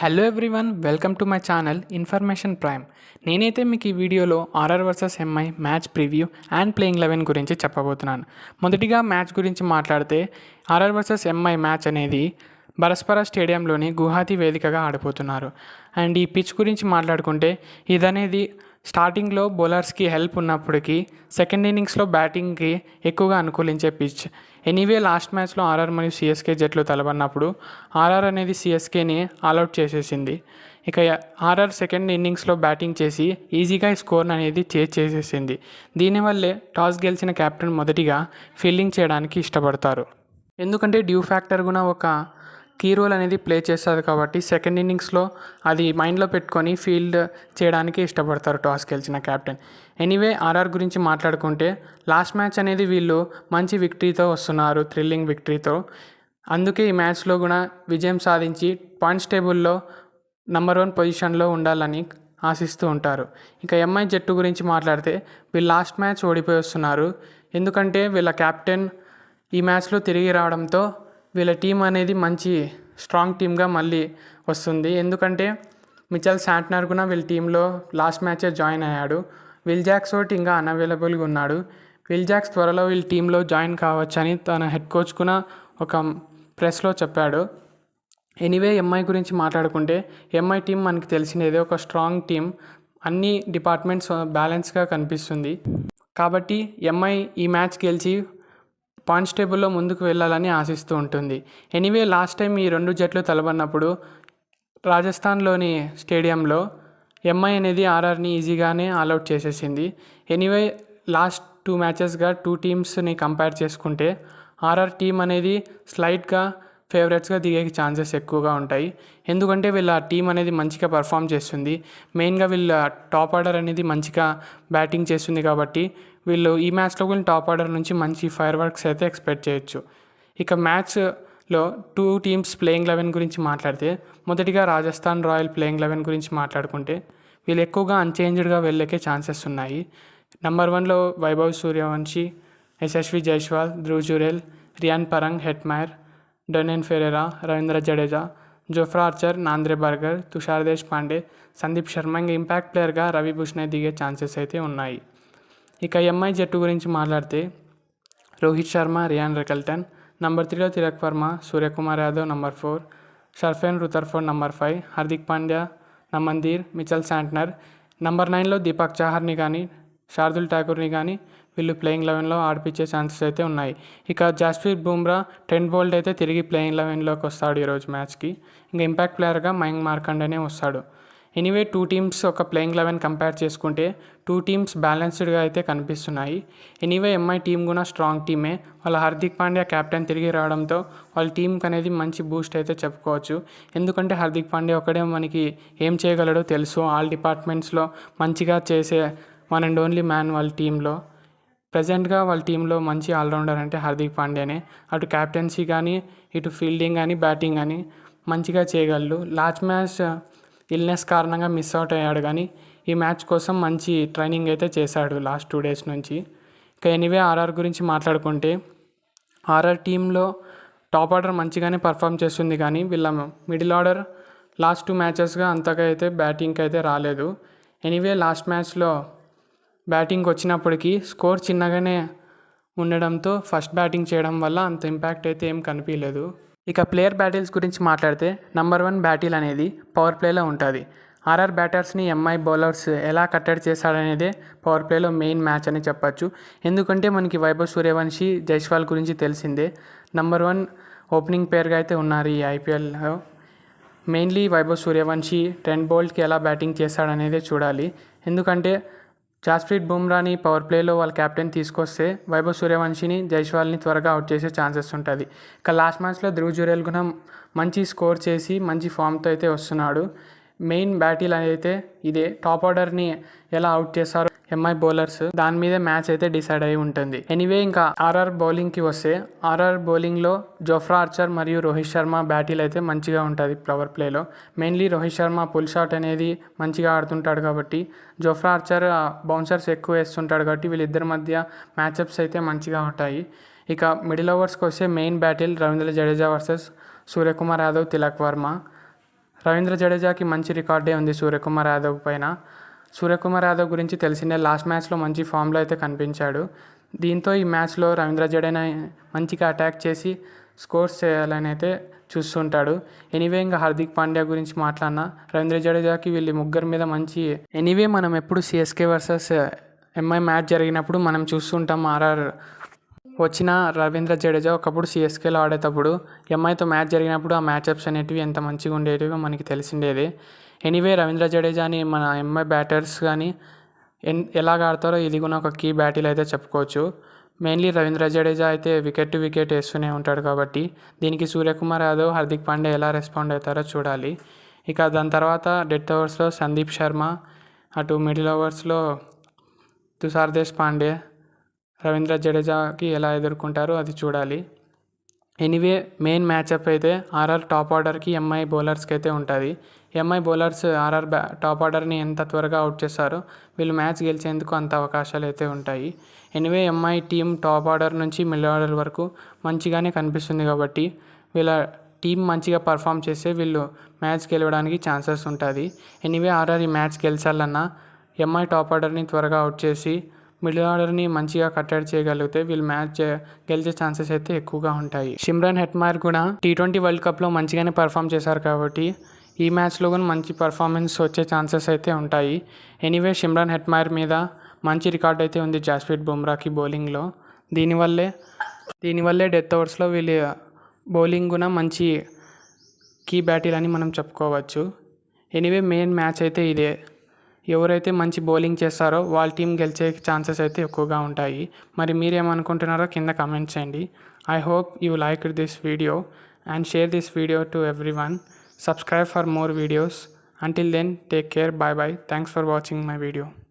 Hello everyone, welcome to my channel information prime. నేనైతే మీకు ఈ వీడియోలో RR versus MI match preview and playing 11 గురించి చెప్పబోతున్నాను. మొదటిగా మ్యాచ్ గురించి మాట్లాడితే ఆర్ఆర్ వర్సెస్ ఎంఐ మ్యాచ్ అనేది బరస్పర స్టేడియంలోని గువాహతి వేదికగా ఆడిపోతున్నారు. అండ్ ఈ పిచ్ గురించి మాట్లాడుకుంటే ఇదనేది స్టార్టింగ్లో బౌలర్స్కి హెల్ప్ ఉన్నప్పటికీ సెకండ్ ఇన్నింగ్స్లో బ్యాటింగ్కి ఎక్కువగా అనుకూలించే పిచ్. ఎనీవే లాస్ట్ మ్యాచ్లో ఆర్ఆర్ మరియు సిఎస్కే జట్లు తలబడినప్పుడు ఆర్ఆర్ అనేది సిఎస్కేని ఆల్అవుట్ చేసేసింది. ఇక ఆర్ఆర్ సెకండ్ ఇన్నింగ్స్లో బ్యాటింగ్ చేసి ఈజీగా ఈ స్కోర్ అనేది చేసేసింది. దీనివల్లే టాస్ గెలిచిన కెప్టెన్ మొదటిగా ఫీల్డింగ్ చేయడానికి ఇష్టపడతారు. ఎందుకంటే డ్యూ ఫ్యాక్టర్ కూడా ఒక కీ రోల్ అనేది ప్లే చేస్తుంది కాబట్టి సెకండ్ ఇన్నింగ్స్లో అది మైండ్లో పెట్టుకొని ఫీల్డ్ చేయడానికి ఇష్టపడతారు టాస్ గెలిచిన కెప్టెన్. ఎనీవే ఆర్ఆర్ గురించి మాట్లాడుకుంటే లాస్ట్ మ్యాచ్ అనేది వీళ్ళు మంచి విక్టరీతో వస్తున్నారు, థ్రిల్లింగ్ విక్టరీతో. అందుకే ఈ మ్యాచ్లో కూడా విజయం సాధించి పాయింట్స్ టేబుల్లో నంబర్ 1 పొజిషన్లో ఉండాలని ఆశిస్తూ ఉంటారు. ఇంకా ఎంఐ జట్టు గురించి మాట్లాడితే వీళ్ళు లాస్ట్ మ్యాచ్ ఓడిపోయి వస్తున్నారు. ఎందుకంటే వీళ్ళ కెప్టెన్ ఈ మ్యాచ్లో తిరిగి రావడంతో వీళ్ళ టీం అనేది మంచి స్ట్రాంగ్ టీమ్గా మళ్ళీ వస్తుంది. ఎందుకంటే మిచెల్ శాంట్నర్ కూడా వీళ్ళ టీంలో లాస్ట్ మ్యాచే జాయిన్ అయ్యాడు. విల్ జాక్స్ ఒకటి ఇంకా అన్అవైలబుల్గా ఉన్నాడు. విల్ జాక్స్ త్వరలో వీళ్ళ టీంలో జాయిన్ కావచ్చని తన హెడ్ కోచ్ కూడా ఒక ప్రెస్లో చెప్పాడు. ఎనీవే ఎంఐ గురించి మాట్లాడుకుంటే ఎంఐ టీం మనకి తెలిసినదే ఒక స్ట్రాంగ్ టీం, అన్ని డిపార్ట్మెంట్స్ బ్యాలెన్స్గా కనిపిస్తుంది. కాబట్టి ఎంఐ ఈ మ్యాచ్ గెలిచి పాయింట్స్ టేబుల్లో ముందుకు వెళ్ళాలని ఆశిస్తూ ఉంటుంది. ఎనీవే లాస్ట్ టైం ఈ రెండు జట్లు తలబడినప్పుడు రాజస్థాన్లోని స్టేడియంలో ఎంఐ అనేది ఆర్ఆర్ని ఈజీగానే ఆల్అవుట్ చేసేసింది. ఎనీవే లాస్ట్ 2 మ్యాచెస్గా 2 టీమ్స్ని కంపేర్ చేసుకుంటే ఆర్ఆర్ టీం అనేది స్లైట్గా ఫేవరెట్స్గా దిగే ఛాన్సెస్ ఎక్కువగా ఉంటాయి. ఎందుకంటే వీళ్ళ టీం అనేది మంచిగా పర్ఫామ్ చేస్తుంది. మెయిన్గా వీళ్ళ టాప్ ఆర్డర్ అనేది మంచిగా బ్యాటింగ్ చేస్తుంది కాబట్టి వీళ్ళు ఈ మ్యాచ్లో కూడా టాప్ ఆర్డర్ నుంచి మంచి ఫైర్ వర్క్స్ అయితే ఎక్స్పెక్ట్ చేయొచ్చు. ఇక మ్యాచ్లో 2 టీమ్స్ ప్లేయింగ్ 11 గురించి మాట్లాడితే మొదటిగా రాజస్థాన్ రాయల్ ప్లేయింగ్ 11 గురించి మాట్లాడుకుంటే వీళ్ళు ఎక్కువగా అన్చేంజ్డ్గా వెళ్ళకే ఛాన్సెస్ ఉన్నాయి. నంబర్ 1లో Vaibhav Suryavanshi, Yashasvi Jaiswal, Dhruv Jurel, Riyan Parag, Hetmyer, Donovan Ferreira, Ravindra Jadeja, Jofra Archer, Nandre Burger, Tushar Deshpande, Sandeep Sharma, ఇంకా ఇంపాక్ట్ ప్లేయర్గా రవి భూషణ్ దిగే ఛాన్సెస్ అయితే ఉన్నాయి. ఇక ఎంఐ జట్టు గురించి మాట్లాడితే Rohit Sharma, Ryan Rickelton, number 3లో Tilak Varma, Suryakumar Yadav, number 4, Sherfane Rutherford, number 5, Hardik Pandya, నమందీర్, మిచెల్ శాంట్నర్, నంబర్ 9లో దీపక్ చాహర్ని కానీ శార్దుల్ ఠాకూర్ని కానీ వీళ్ళు ప్లేయింగ్ 11లో ఆడిపించే ఛాన్సెస్ అయితే ఉన్నాయి. ఇక జస్ప్రీత్ బుమ్రా, ట్రెంట్ బోల్ట్ అయితే తిరిగి ప్లేయింగ్ 11లోకి వస్తాడు ఈరోజు మ్యాచ్కి. ఇంకా ఇంపాక్ట్ ప్లేయర్గా మయాంక్ మార్కండేనే వస్తాడు. ఎనీవే 2 టీమ్స్ ఒక ప్లేయింగ్ 11 కంపేర్ చేసుకుంటే 2 టీమ్స్ బ్యాలెన్స్డ్గా అయితే కనిపిస్తున్నాయి. ఎనీవే ఎంఐ టీం కూడా స్ట్రాంగ్ టీమే. వాళ్ళ హార్దిక్ పాండ్యా కెప్టెన్ తిరిగి రావడంతో వాళ్ళ టీంకి అనేది మంచి బూస్ట్ అయితే చెప్పుకోవచ్చు. ఎందుకంటే హార్దిక్ పాండ్యా ఒకడే మనకి ఏం చేయగలడో తెలుసు. ఆల్ డిపార్ట్మెంట్స్లో మంచిగా చేసే వన్ అండ్ ఓన్లీ మ్యాన్ వాళ్ళ టీంలో. ప్రజెంట్గా వాళ్ళ టీంలో మంచి ఆల్రౌండర్ అంటే హార్దిక్ పాండ్యానే. అటు క్యాప్టెన్సీ కానీ ఇటు ఫీల్డింగ్ కానీ బ్యాటింగ్ కానీ మంచిగా చేయగలడు. లాస్ట్ మ్యాచ్ ఇల్నెస్ కారణంగా మిస్ అవుట్ అయ్యాడు కానీ ఈ మ్యాచ్ కోసం మంచి ట్రైనింగ్ అయితే చేశాడు లాస్ట్ 2 డేస్ నుంచి. ఇక ఎనీవే ఆర్ఆర్ గురించి మాట్లాడుకుంటే ఆర్ఆర్ టీంలో టాప్ ఆర్డర్ మంచిగానే పర్ఫామ్ చేస్తుంది కానీ వీళ్ళ మిడిల్ ఆర్డర్ లాస్ట్ 2 మ్యాచెస్గా అంతగా అయితే బ్యాటింగ్కి అయితే రాలేదు. ఎనీవే లాస్ట్ మ్యాచ్లో బ్యాటింగ్ వచ్చినప్పటికీ స్కోర్ చిన్నగానే ఉండడంతో ఫస్ట్ బ్యాటింగ్ చేయడం వల్ల అంత ఇంపాక్ట్ అయితే ఏం కనిపించలేదు. ఇక ప్లేయర్ బ్యాటిల్స్ గురించి మాట్లాడితే నంబర్ 1 బ్యాటిల్ అనేది పవర్ ప్లేలో ఉంటుంది. ఆర్ఆర్ బ్యాటర్స్ని ఎంఐ బౌలర్స్ ఎలా కట్టడి చేశాడనేదే పవర్ ప్లేలో మెయిన్ మ్యాచ్ అని చెప్పచ్చు. ఎందుకంటే మనకి వైభవ్ సూర్యవంశీ, జైస్వాల్ గురించి తెలిసిందే. నంబర్ 1 ఓపెనింగ్ పేర్గా అయితే ఉన్నారు ఈ ఐపీఎల్లో. మెయిన్లీ వైభవ్ సూర్యవంశీ ట్రెంట్ బోల్ట్కి ఎలా బ్యాటింగ్ చేశాడనేదే చూడాలి. ఎందుకంటే జస్ప్రీత్ బుమ్రాని పవర్ ప్లేలో వాళ్ళ కెప్టెన్ తీసుకొస్తే వైభవ్ సూర్యవంశీని, జైస్వాల్ని త్వరగా అవుట్ చేసే ఛాన్సెస్ ఉంటుంది. ఇక లాస్ట్ మ్యాచ్లో ధ్రువ్ జురేల్ కూడా మంచి స్కోర్ చేసి మంచి ఫామ్తో అయితే వస్తున్నాడు. మెయిన్ బ్యాటిల్ అయితే ఇదే. టాప్ ఆర్డర్ని ఎలా అవుట్ చేస్తారో ఎంఐ బౌలర్స్ దాని మీదే మ్యాచ్ అయితే డిసైడ్ అయి ఉంటుంది. ఎనీవే ఇంకా ఆర్ఆర్ బౌలింగ్కి వస్తే ఆర్ఆర్ బౌలింగ్లో జోఫ్రా ఆర్చర్ మరియు రోహిత్ శర్మ బ్యాటిల్ అయితే మంచిగా ఉంటుంది పవర్ ప్లేలో. Mainly Rohit Sharma pull shot అనేది మంచిగా ఆడుతుంటాడు కాబట్టి జోఫ్రా ఆర్చర్ బౌన్సర్స్ ఎక్కువ వేస్తుంటాడు కాబట్టి వీళ్ళిద్దరి మధ్య మ్యాచప్స్ అయితే మంచిగా ఉంటాయి. ఇక మిడిల్ ఓవర్స్కి వస్తే main battle Ravindra Jadeja versus Suryakumar Yadav, Tilak Varma. Ravindra జడేజాకి మంచి రికార్డే ఉంది సూర్యకుమార్ యాదవ్ పైన. సూర్యకుమార్ యాదవ్ గురించి తెలిసిందే, లాస్ట్ మ్యాచ్లో మంచి ఫామ్లో అయితే కనిపించాడు. దీంతో ఈ మ్యాచ్లో రవీంద్ర జడేజా మంచిగా అటాక్ చేసి స్కోర్స్ చేయాలని అయితే చూస్తుంటాడు. ఎనీవే ఇంకా హార్దిక్ పాండ్యా గురించి మాట్లాడినా రవీంద్ర జడేజాకి వీళ్ళు ముగ్గురు మీద మంచి ఎనీవే మనం ఎప్పుడు సిఎస్కే వర్సెస్ ఎంఐ మ్యాచ్ జరిగినప్పుడు మనం చూస్తుంటాం ఆర్ఆర్ వచ్చిన రవీంద్ర జడేజా ఒకప్పుడు సిఎస్కేలో ఆడేటప్పుడు ఎంఐతో మ్యాచ్ జరిగినప్పుడు ఆ మ్యాచ్అప్స్ అనేటివి ఎంత మంచిగా ఉండేటివో మనకి తెలిసిండేది. ఎనీవే రవీంద్ర జడేజాని మన ఎంఐ బ్యాటర్స్ కానీ ఎలాగ ఆడతారో ఇది కూడా ఒక కీ బ్యాటిల్ అయితే చెప్పుకోవచ్చు. మెయిన్లీ రవీంద్ర జడేజా అయితే వికెట్ టు వికెట్ వేస్తూనే ఉంటాడు కాబట్టి దీనికి సూర్యకుమార్ యాదవ్, హార్దిక్ పాండ్యా ఎలా రెస్పాండ్ అవుతారో చూడాలి. ఇక దాని తర్వాత డెత్ ఓవర్స్లో సందీప్ శర్మ, అటు మిడిల్ ఓవర్స్లో తుషార్ దేశ్పాండే రవీంద్ర జడేజాకి ఎలా ఎదుర్కొంటారో అది చూడాలి. ఎనీవే మెయిన్ మ్యాచ్అప్ అయితే ఆర్ఆర్ టాప్ ఆర్డర్కి ఎంఐ బౌలర్స్కి అయితే ఉంటుంది. ఎంఐ బౌలర్స్ ఆర్ఆర్ టాప్ ఆర్డర్ని ఎంత త్వరగా అవుట్ చేస్తారో వీళ్ళు మ్యాచ్ గెలిచేందుకు అంత అవకాశాలు అయితే ఉంటాయి. Anyway MI team top order నుంచి మిడిల్ ఆర్డర్ వరకు మంచిగానే కనిపిస్తుంది కాబట్టి వీళ్ళ టీం మంచిగా పర్ఫామ్ చేస్తే వీళ్ళు మ్యాచ్ గెలవడానికి ఛాన్సెస్ ఉంటుంది. ఎనీవే ఆర్ఆర్ ఈ మ్యాచ్ గెలిచాలన్నా ఎంఐ టాప్ ఆర్డర్ని త్వరగా అవుట్ చేసి మిడిల్ ఆర్డర్ని మంచిగా కట్టడి చేయగలిగితే వీళ్ళు మ్యాచ్ గెలిచే ఛాన్సెస్ అయితే ఎక్కువగా ఉంటాయి. సిమ్రాన్ హెట్మైర్ కూడా T20 వరల్డ్ కప్లో మంచిగానే పర్ఫామ్ చేశారు కాబట్టి ఈ మ్యాచ్లో కూడా మంచి పర్ఫార్మెన్స్ వచ్చే ఛాన్సెస్ అయితే ఉంటాయి. ఎనీవే సిమ్రాన్ హెట్మైర్ మీద మంచి రికార్డ్ అయితే ఉంది జస్ప్రీత్ బుమ్రాకి బౌలింగ్లో. దీనివల్లే డెత్ ఓవర్స్లో వీళ్ళ బౌలింగ్ కూడా మంచి కీ బ్యాటిల్ అని మనం చెప్పుకోవచ్చు. ఎనీవే మెయిన్ మ్యాచ్ అయితే ఇదే. ఎవరైతే మంచి బౌలింగ్ చేస్తారో వాళ్ళ టీం గెలిచే ఛాన్సెస్ అయితే ఎక్కువగా ఉంటాయి. మరి మీరేమనుకుంటున్నారో కింద కామెంట్ చేయండి. I hope you like this video and share this video to everyone. Subscribe for more videos. Until then, take care. Bye bye. Thanks for watching my video.